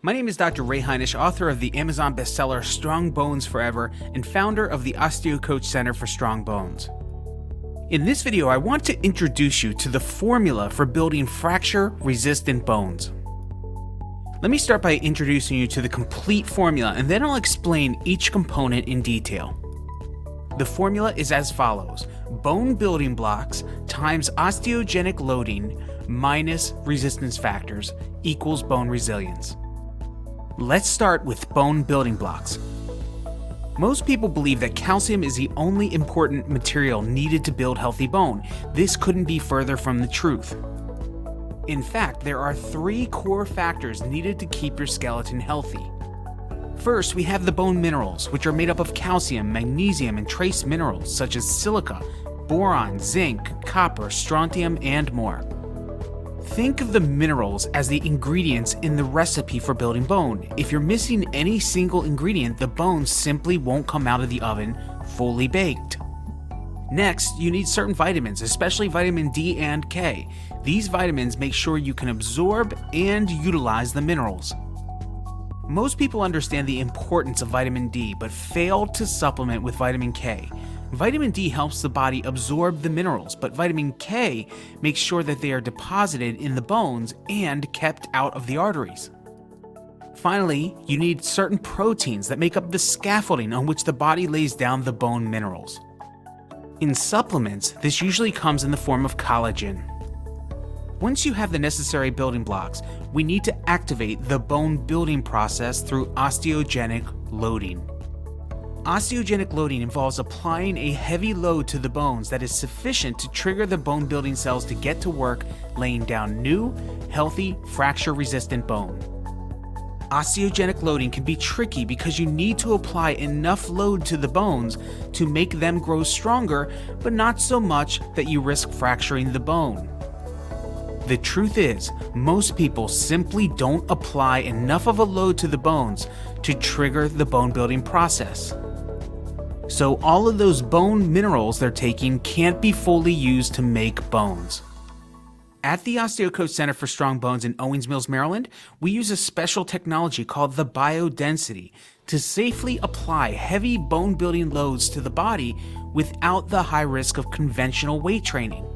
My name is Dr. Hinish, author of the Amazon bestseller Strong Bones Forever and founder of the OsteoCoach Center for Strong Bones. In this video, I want to introduce you to the formula for building fracture-resistant bones. Let me start by introducing you to the complete formula, and then I'll explain each component in detail. The formula is as follows: bone building blocks times osteogenic loading minus resistance factors equals bone resilience. Let's start with bone building blocks. Most people believe that calcium is the only important material needed to build healthy bone. This couldn't be further from the truth. In fact, there are 3 core factors needed to keep your skeleton healthy. First, we have the bone minerals, which are made up of calcium, magnesium, and trace minerals such as silica, boron, zinc, copper, strontium, and more. Think of the minerals as the ingredients in the recipe for building bone. If you're missing any single ingredient, the bone simply won't come out of the oven fully baked. Next, you need certain vitamins, especially vitamin D and K. These vitamins make sure you can absorb and utilize the minerals. Most people understand the importance of vitamin D, but fail to supplement with vitamin K. Vitamin D helps the body absorb the minerals, but vitamin K makes sure that they are deposited in the bones and kept out of the arteries. Finally, you need certain proteins that make up the scaffolding on which the body lays down the bone minerals. In supplements, this usually comes in the form of collagen. Once you have the necessary building blocks, we need to activate the bone building process through osteogenic loading. Osteogenic loading involves applying a heavy load to the bones that is sufficient to trigger the bone building cells to get to work laying down new, healthy, fracture-resistant bone. Osteogenic loading can be tricky because you need to apply enough load to the bones to make them grow stronger, but not so much that you risk fracturing the bone. The truth is, most people simply don't apply enough of a load to the bones to trigger the bone building process. So all of those bone minerals they're taking can't be fully used to make bones. At the OsteoCoach Center for Strong Bones in Owings Mills, Maryland, we use a special technology called the BioDensity to safely apply heavy bone building loads to the body without the high risk of conventional weight training.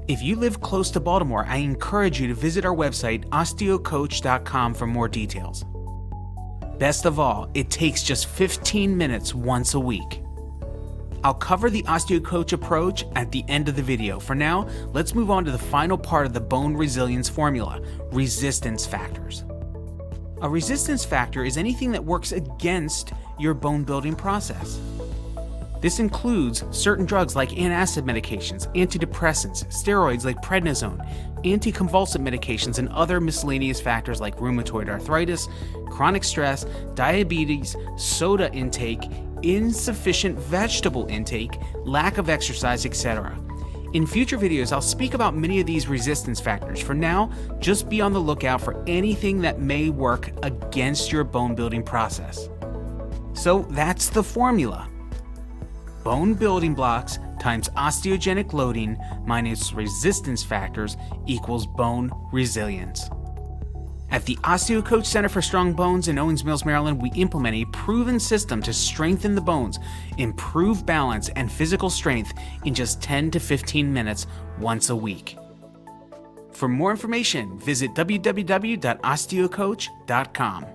If you live close to Baltimore, I encourage you to visit our website, osteocoach.com, for more details. Best of all, it takes just 15 minutes once a week. I'll cover the OsteoCoach approach at the end of the video. For now, let's move on to the final part of the bone resilience formula: resistance factors. A resistance factor is anything that works against your bone building process. This includes certain drugs like antacid medications, antidepressants, steroids like prednisone, anticonvulsant medications, and other miscellaneous factors like rheumatoid arthritis, chronic stress, diabetes, soda intake, insufficient vegetable intake, lack of exercise, etc. In future videos, I'll speak about many of these resistance factors. For now, just be on the lookout for anything that may work against your bone building process. So that's the formula: bone building blocks times osteogenic loading minus resistance factors equals bone resilience. At the OsteoCoach Center for Strong Bones in Owings Mills, Maryland, we implement a proven system to strengthen the bones, improve balance and physical strength in just 10 to 15 minutes once a week. For more information, visit www.osteocoach.com.